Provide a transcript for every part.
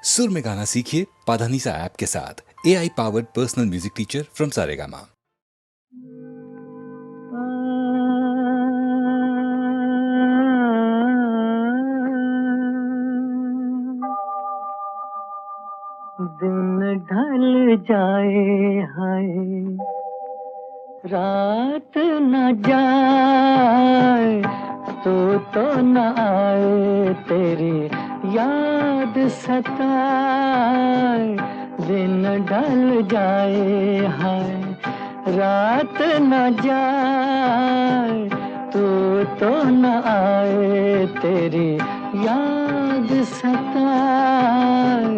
सुर में गाना सीखिए पाधानीसा ऐप के साथ। AI powered personal music teacher from Saregama. दिन ढल जाए हाय, रात न जाए तो न आए, तेरी याद सताए। दिन ढल जाए हाय, रात न जाए तो न आए, तेरी याद सताए।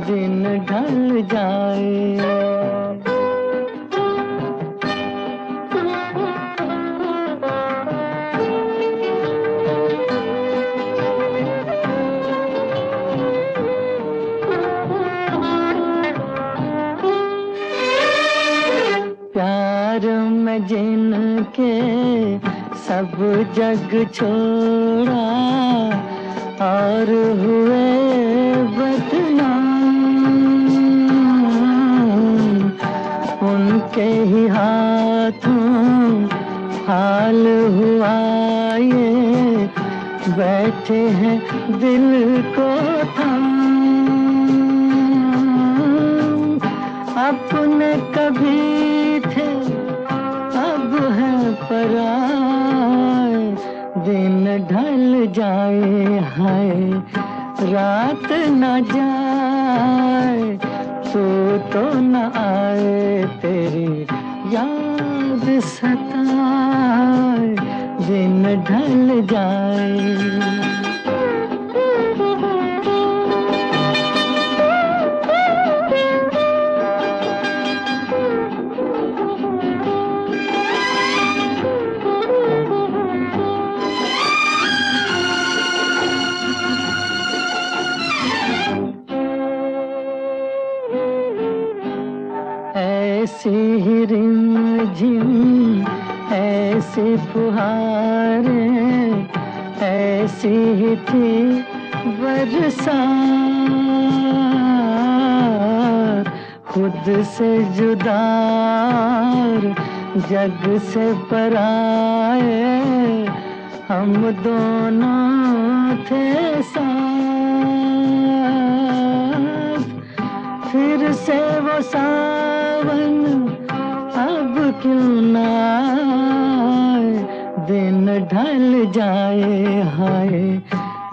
दिन ढल जाए। प्यार में जिनके सब जग छोड़ा, और हुए बदनाम, उनके ही हाथों हाल हुआ ये, बैठे हैं दिल को थाम। अपने कभी थे अब है पराए, दिन ढल जाए हाय, रात न जाए तो न आए, तेरी याद सताए। दिन ढल जाए। ऐसी ही रिमझिम, ऐसी फुहारें, ऐसी ही थी बरसात। खुद से जुदा, जग से पराए, हम दोनों थे साथ। फिर से वो सावन अब क्यों न आए, दिन ढल जाए हाय,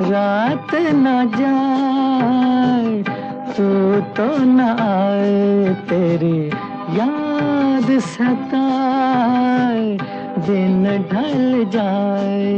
रात न जाए तो न आए, तेरी याद सताए। दिन ढल जाए।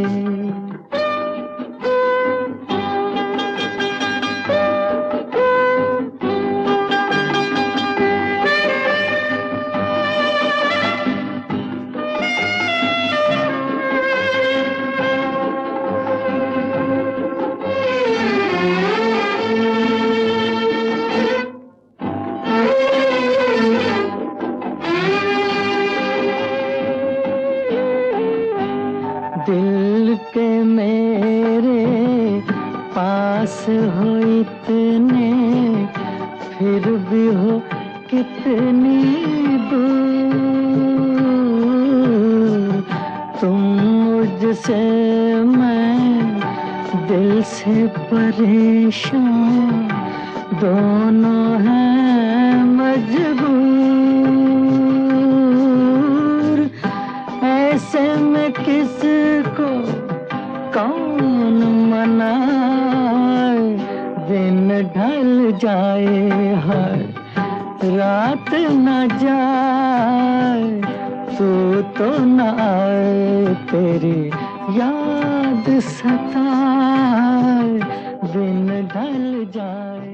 दिल के मेरे पास हो इतने, फिर भी हो कितनी दूर। तुम मुझसे, मैं दिल से परेशान, दोनों हैं मजबूर। ऐसे में किसको कौन मनाए, दिन ढल जाए हाय, रात न जाए तो न आए, तेरी याद सताए। दिन ढल जाए।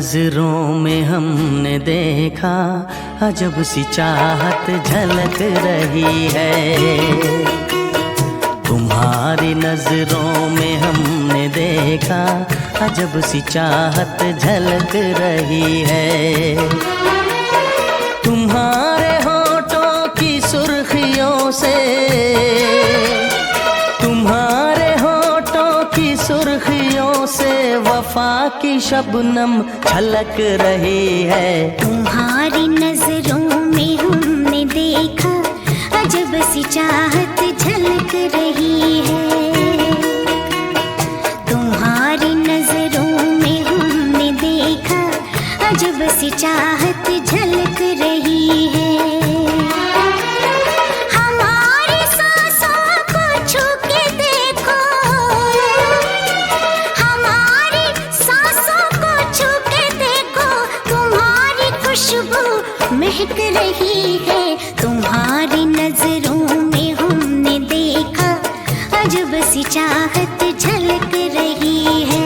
नजरों में हमने देखा, अजब सी चाहत झलक रही है। तुम्हारी नजरों में हमने देखा, अजब सी चाहत झलक रही है। तुम्हारे होठों की सुर्खियों से, तुम्हारे होठों की सुर्खियों से वफा की शबनम छलक रही है। तुम्हारी नजरों में हमने देखा, अजब सी चाहत झलक रही है। तुम्हारी नजरों में हमने देखा, अजब सी चाहत झलक रही है। हमारी सांसों को छू के देखो, हमारी सांसों को छू के देखो, तुम्हारी खुशबू महक रही है। तुम्हारी नजरों में हमने देखा, अजब सी चाहत झलक रही है।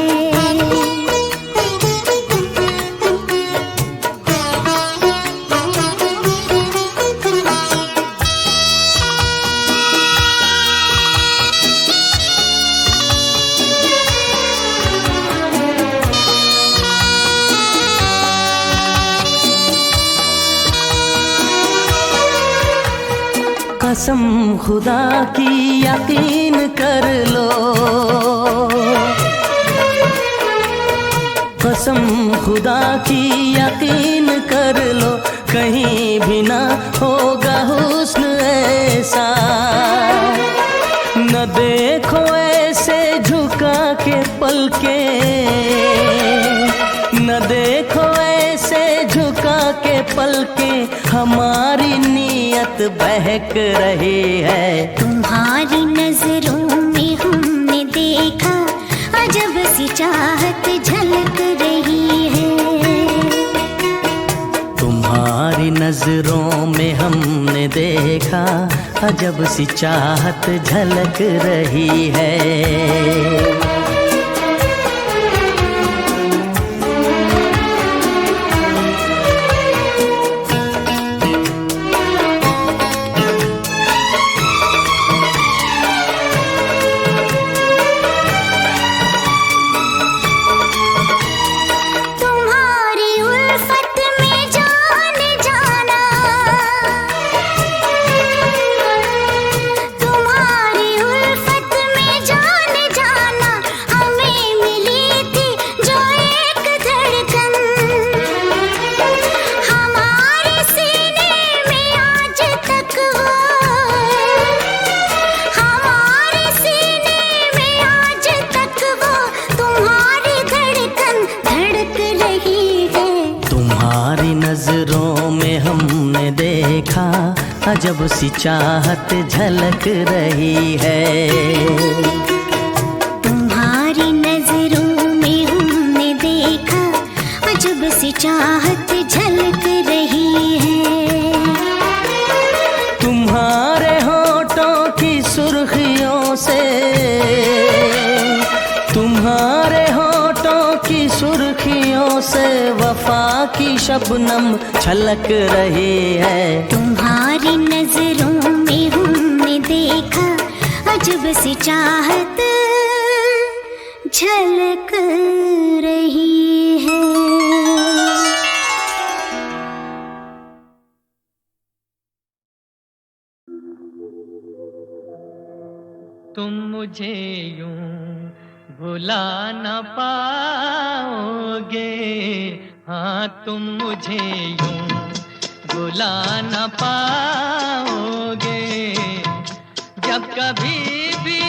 कसम खुदा की यकीन कर लो, कसम खुदा की यकीन कर लो, कहीं भी ना होगा हुस्न ऐसा। न देखो ऐसे झुका के पलके, न देखो ऐसे झुका के पलके, हमारी नीयत बहक रही है। तुम्हारी नजरों में हमने देखा, अजब सी चाहत झलक रही है। तुम्हारी नजरों में हमने देखा, अजब सी चाहत झलक रही है। नजरों में हमने देखा, अजब सी चाहत झलक रही है। तुम्हारी नजरों में हमने देखा, अजब सी चाहत झलक रही है। तुम्हारे होठों की सुर्खियों से, तुम्हारे होठों की सुर्खियों से वफा की शबनम छलक रही है। तुम्हारी नजरों में हमने देखा, अजब सी चाहत झलक रही है। तुम मुझे यूं भुला न पाओगे, हाँ तुम मुझे यूं भुला न पाओगे। जब कभी भी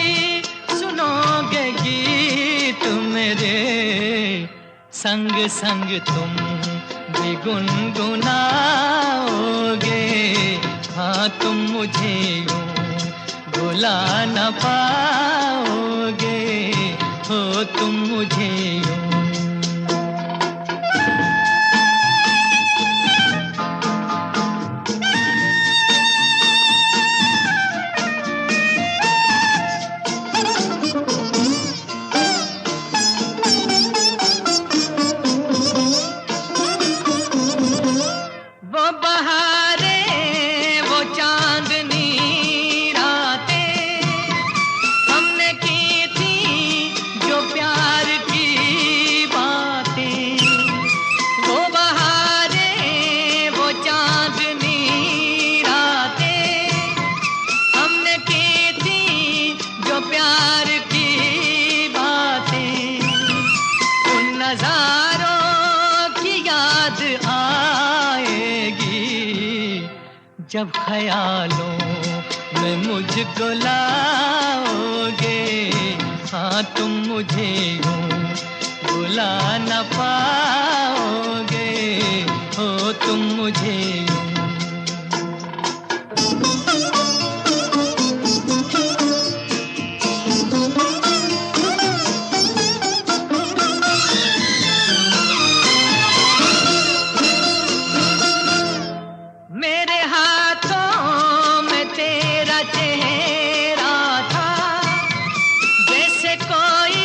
सुनोगे गीत मेरे, संग संग तुम भी गुनगुनाओगे। हाँ तुम मुझे यूं भुला न पाओगे, हो तुम मुझे यूं। जब ख्यालों में मुझको लाओगे, हाँ तुम मुझे यूं बुला न पाओगे, हो तुम मुझे यूं। मेरे हाथों में तेरा चेहरा था, जैसे कोई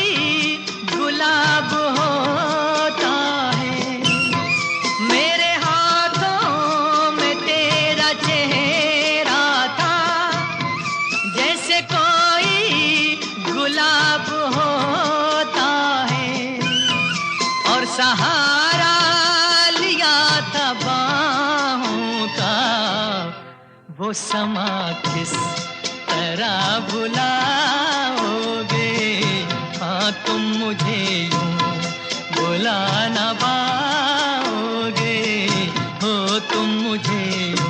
गुलाब होता है। मेरे हाथों में तेरा चेहरा था, जैसे कोई गुलाब होता है। और सहारा लिया था बाहों का, वो समा किस तरह बुलाओगे, हाँ तुम मुझे यूं बुला न पाओगे, हो तुम मुझे यूं।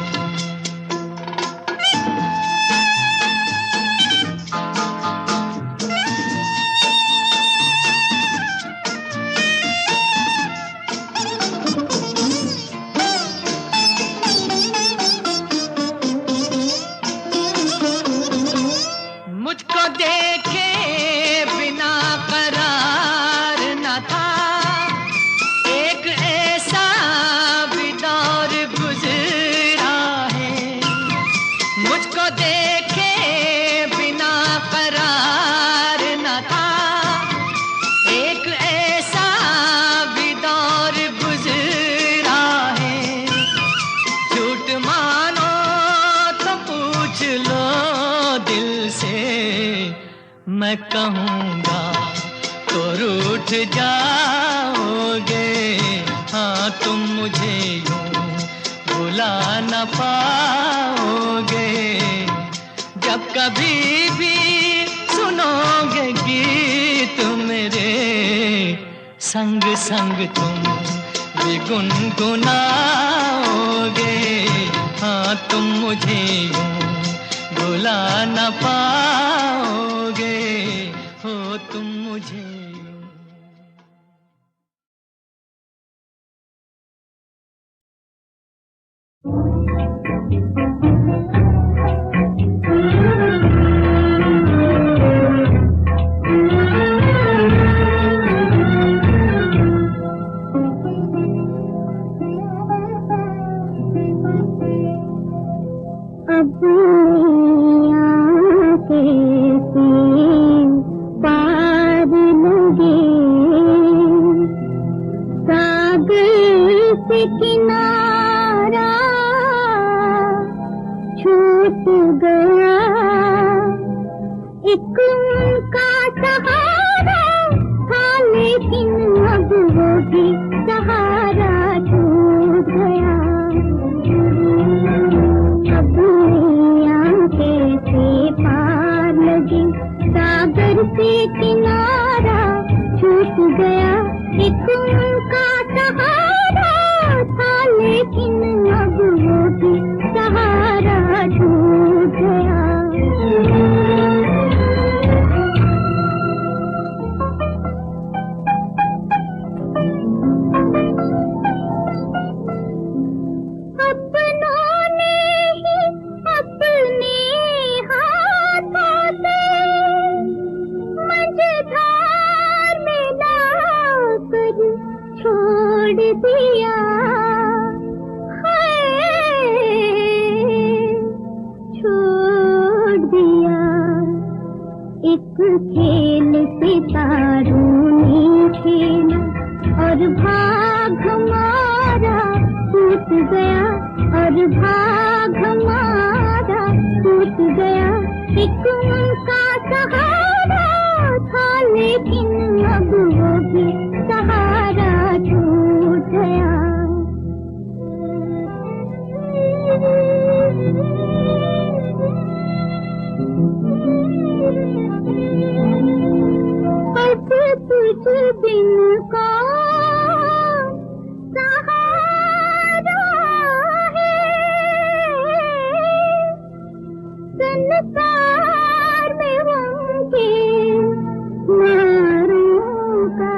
मुझको देखे बिना करार न था, एक ऐसा भी दौर गुजरा है। मुझको देखे बिना करार न था, एक ऐसा भी दौर गुजरा है। झूठ मानो तो पूछ लो दिल से, मैं कहूँगा तो रूठ जाओगे, हाँ तुम मुझे यूं भुला न पाओगे। जब कभी भी सुनोगे गीत मेरे, संग संग तुम भी गुनगुनाओगे, हाँ तुम मुझे यूं भुला न पाओगे, हो तुम मुझे यूं। किनारा छूट गया, एक उनका सहारा था, लेकिन अब वो भी सहारा छूट गया। अब आंखें से पार लगी, सागर से किनारा छूट गया, एक उनका सहारा था, लेकिन अब वो भी सहारा छूट गया। अपनों ने ही अपने हाथों से मझधार में लाकर छोड़ दिया, छोड़ दिया। एक खेल सितारों ने खेला और भाग हमारा टूट गया, और भाग हमारा टूट गया। एक उनका सहारा था, लेकिन अब वो भी सहारा छूट गया। बस तुझ बिन का सहारा है, इनकार में उनके नारों का।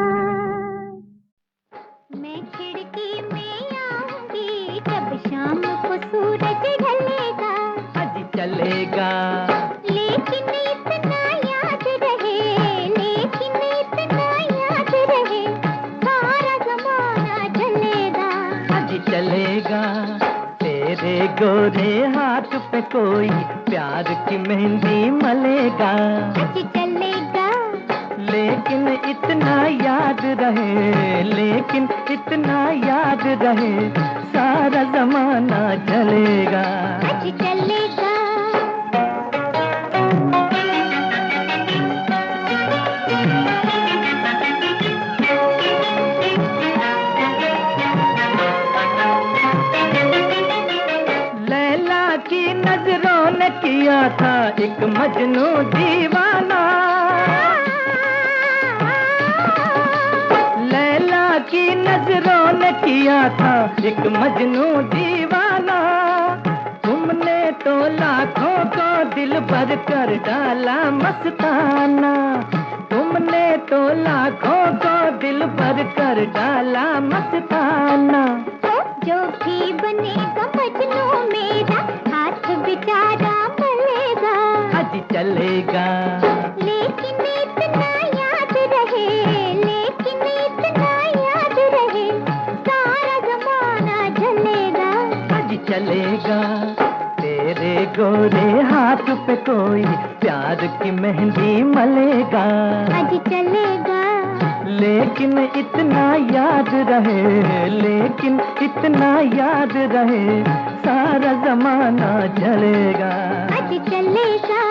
मैं खिड़की में आऊंगी जब शाम को सूरज ढलेगा। आज चलेगा लेकिन इतना याद रहे, लेकिन इतना याद रहे, सारा जमाना चलेगा। आज चलेगा तेरे गोरे हाथ पे कोई प्यार की मेहंदी मलेगा। आज चलेगा लेकिन इतना याद रहे, लेकिन इतना याद रहे, सारा जमाना चलेगा। आज चलेगा। लैला की नजरों ने किया था एक मजनू दीवाना। लैला की नजरों ने किया था एक मजनू दीवाना। तुमने तो लाखों को दिल भर कर डाला मस्ताना। तुमने तो लाखों को दिल भर कर डाला मस्ताना। जो भी बनेगा मजनू मेरा, हाथ बेचारा मलेगा। आज चलेगा लेकिन इतना याद रहे, लेकिन इतना याद रहे, सारा जमाना चलेगा। आज चलेगा तेरे गोरे हाथ पे कोई प्यार की मेहंदी मलेगा। आज चलेगा लेकिन इतना याद रहे, लेकिन इतना याद रहे, सारा जमाना चलेगा। आज चलेगा।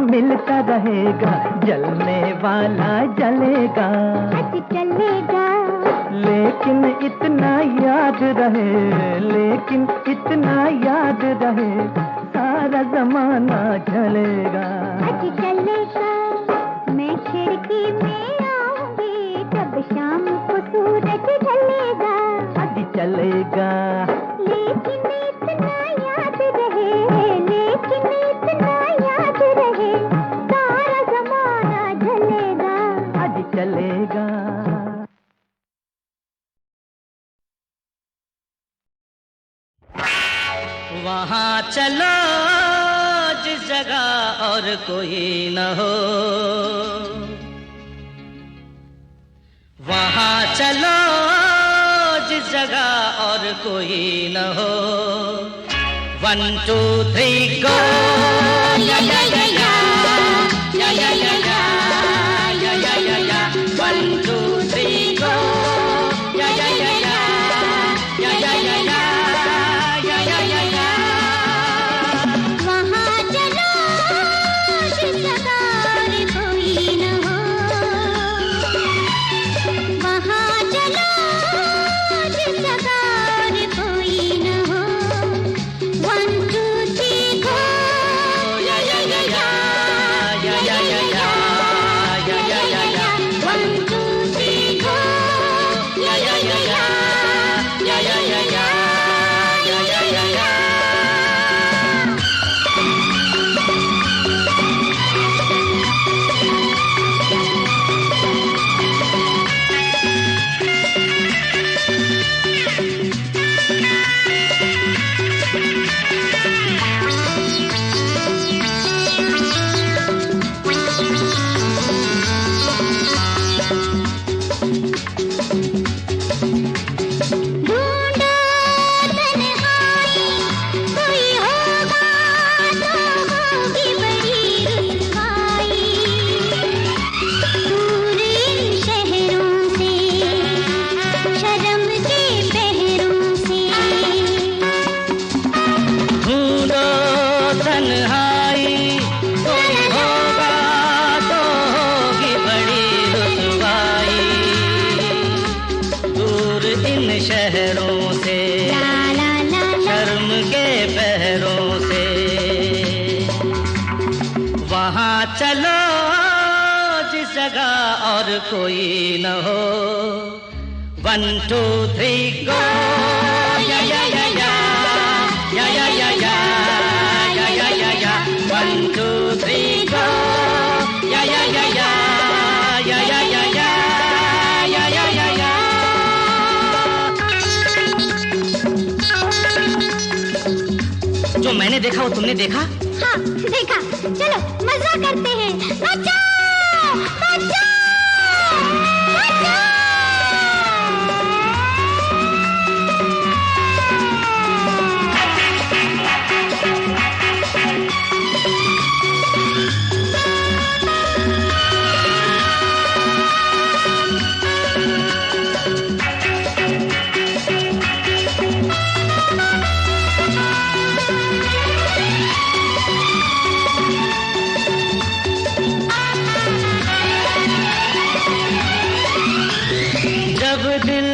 मिलता रहेगा, जलने वाला जलेगा। आज चलेगा लेकिन इतना याद रहे, लेकिन इतना याद रहे, सारा जमाना चलेगा। आज चलेगा। मैं खिड़की में आऊंगी जब शाम को सूरज ढलेगा। आज चलेगा लेकिन इतना याद रहे, लेकिन इतना याद रहे, सारा जमाना चलेगा। आज चलेगा। वहाँ चलो जिस जगह और कोई न हो, वहाँ चलो जिस जगह और कोई न हो। 1 2 3 गो या या या या या या या या या या या 1 2 3 गो या या या या या या या या या या या या। वहाँ चलो जिस जगह और कोई न हो, वहाँ चलो जिस जगह और कोई न हो। 1 2 3 गो या या या या जगह और कोई न हो। 1 2 3 गो या या या या या या या या या या या या 1 2 3 गो या या या या या या या या या या या या। जो मैंने देखा वो तुमने देखा? हाँ देखा। चलो मजा करते हैं। बचाओ बचाओ बचाओ। जब दिल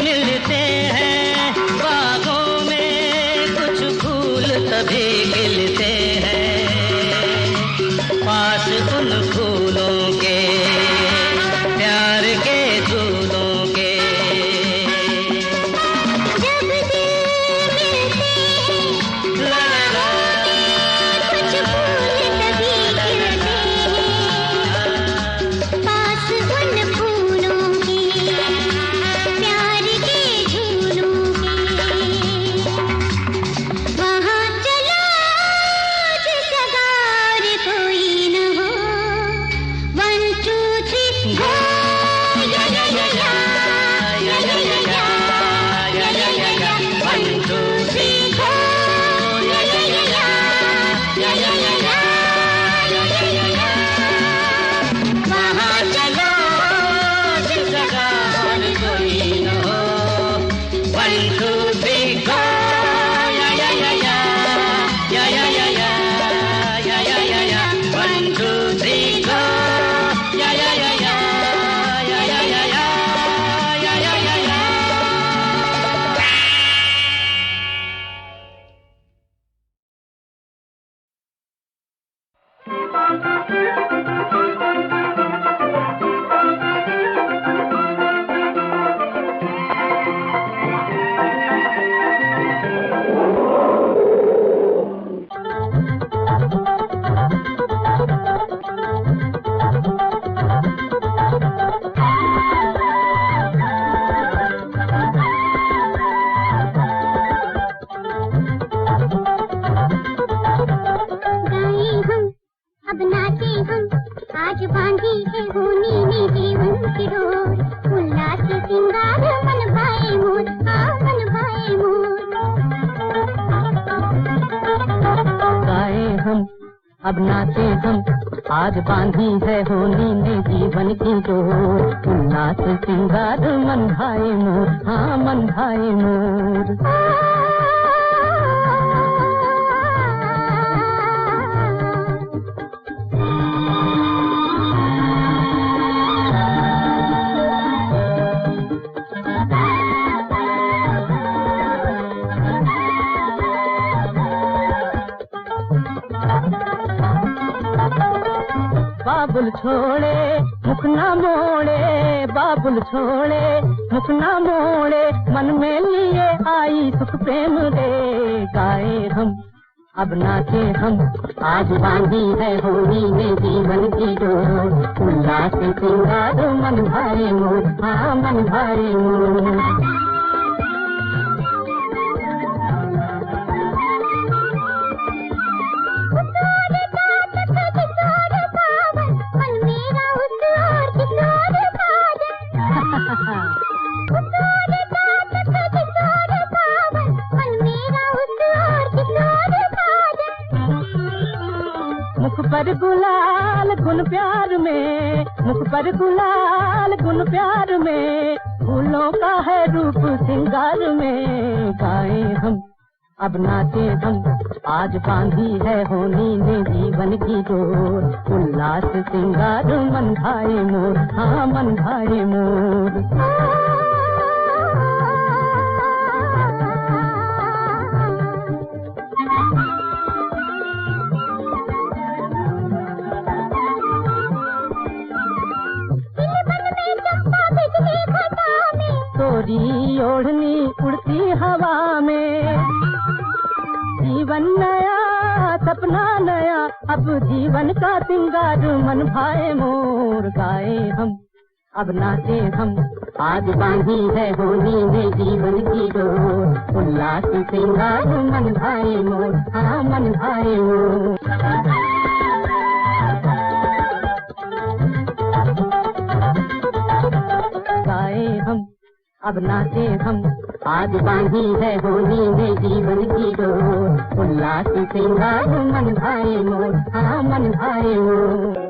मिलते हैं बागों में कुछ फूल तभी खिलते हैं। पास उन फूलों के प्यार के झूलों के। जब दिल मिलते हैं ला ला ला कुछ फूल तभी खिलते हैं। पास उन फूलों के प्यार के झूलों के। वहाँ चलो जिस जगह कोई न हो। 1 2 3 गो या या या या या या या या या या या या 1 2 3 गो या या या या या या या या या या या या। वहाँ चलो जिस जगह और कोई न हो। 1 2 3 गो या या या या या या या या या या या या 1 2 3 गो या या या या या या या या या या या या। गाएं हम अब नाचे हम आज बांधी है होनी ने जीवन की डोर। उल्लास सिंगार मन भाए मोर। हाँ मन भाए मोर। गाए हम अब नाचे हम आज बांधी है होली ने जीवन की डोर। उल्लास सिंगार मन भाए मोर। हाँ मन भाए मोर। बाबुल छोड़े मुख न मोड़े। बाबुल छोड़े मुख न मोड़े मन में लिए आई सुख प्रेम दे। गाए हम अब नाचे हम आज बांधी है होली में जीवन की डोर। उल्लास सिंगार मन भाए मोर। हाँ मन भाए मोर। मुख पर गुलाल गुन प्यार में। मुख पर गुलाल गुन प्यार में। फूलों का है रूप सिंगार में। गाए हम अब नाचे हम आज बांधी है होली ने जीवन की डोर। उल्लास सिंगार मन भाए मोर। हाँ मन भाए मोर। मेरी ओढ़नी उड़ती हवा में, जीवन नया सपना नया, अब जीवन का सिंगार मन भाए मोर। गाए हम अब नाचे हम, आज बांधी है होली में जीवन की डोर। उल्लास सिंगार मन भाए मोर, हाँ मन भाए मोर। गाए हम अब नाचे हम, आज बांधी है होली में जीवन की डोर। उल्लास सिंगार मन भाए मोर, हाँ मन भाए मोर।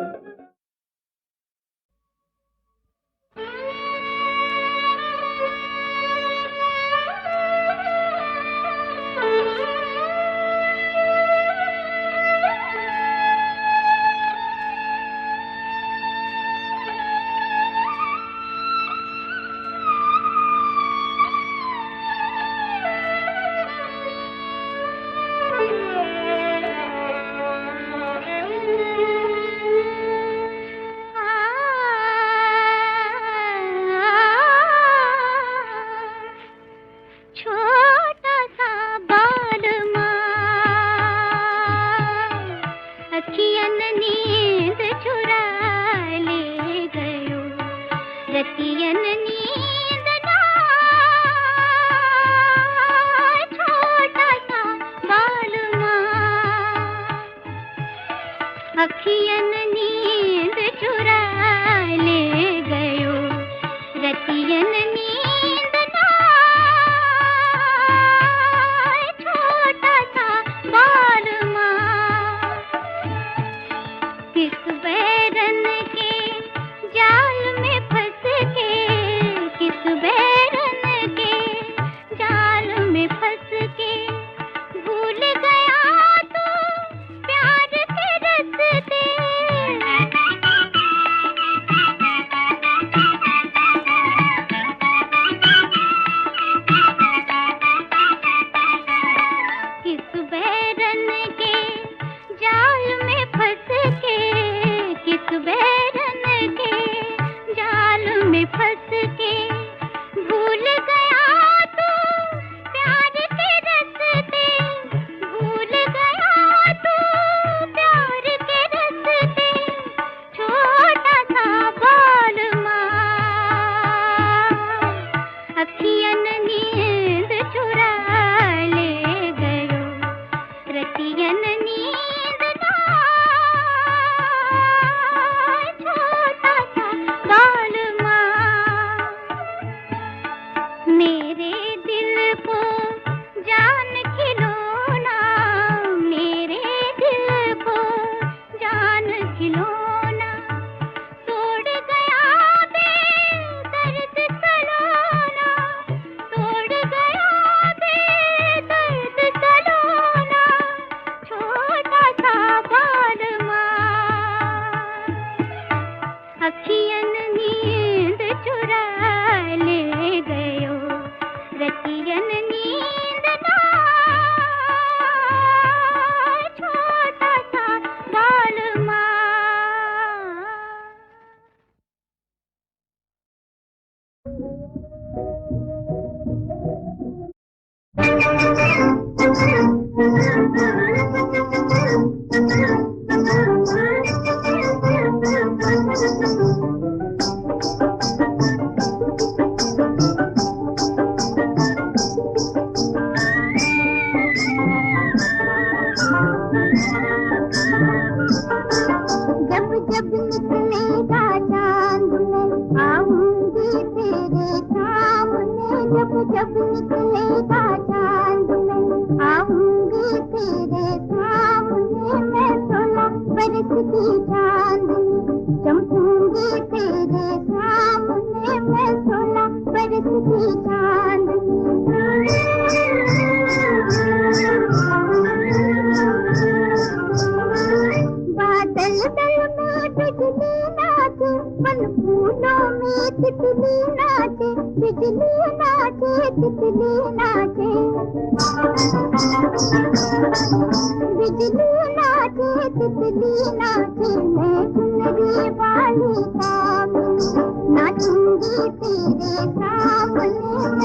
नाचूंगी तेरे सामने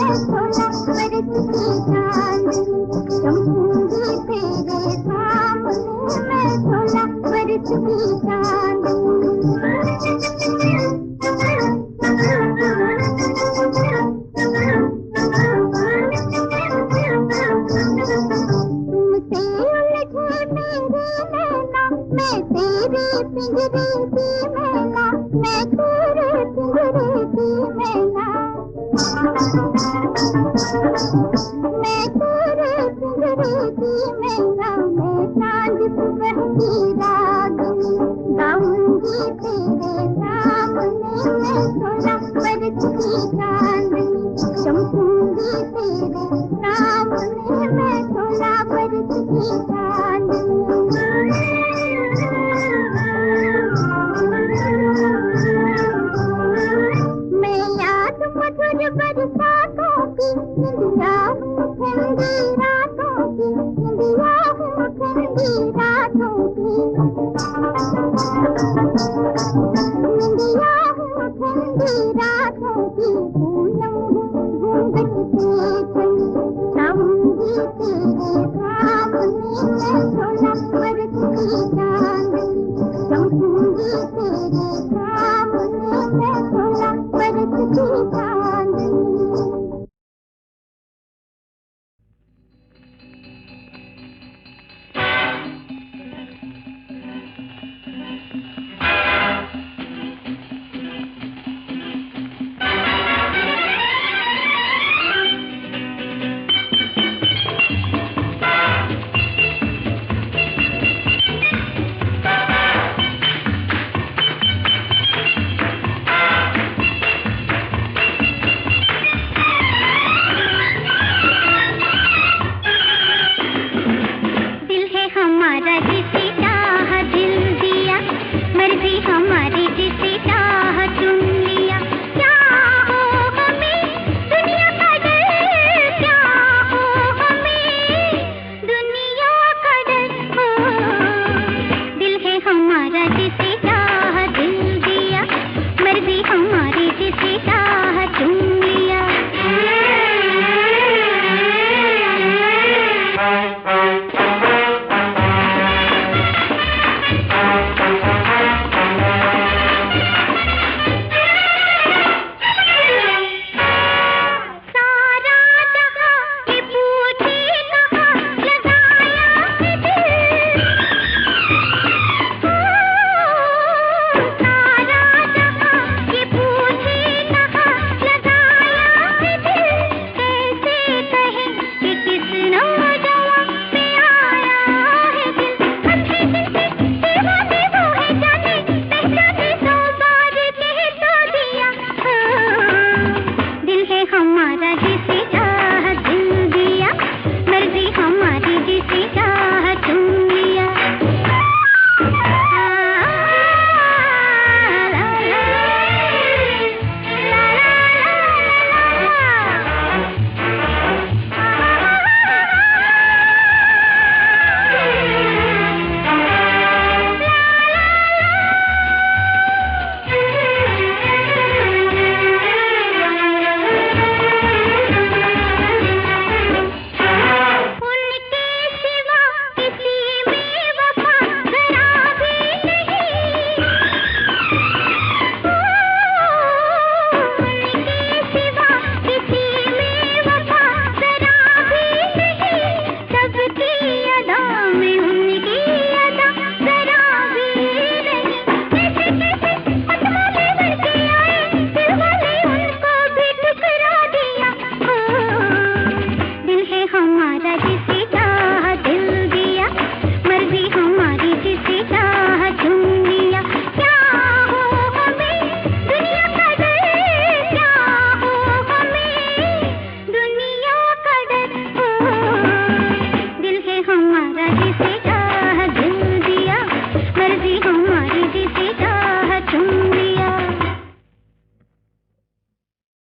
मैं थोड़ा पर चांदनी चमकूंगी तेरे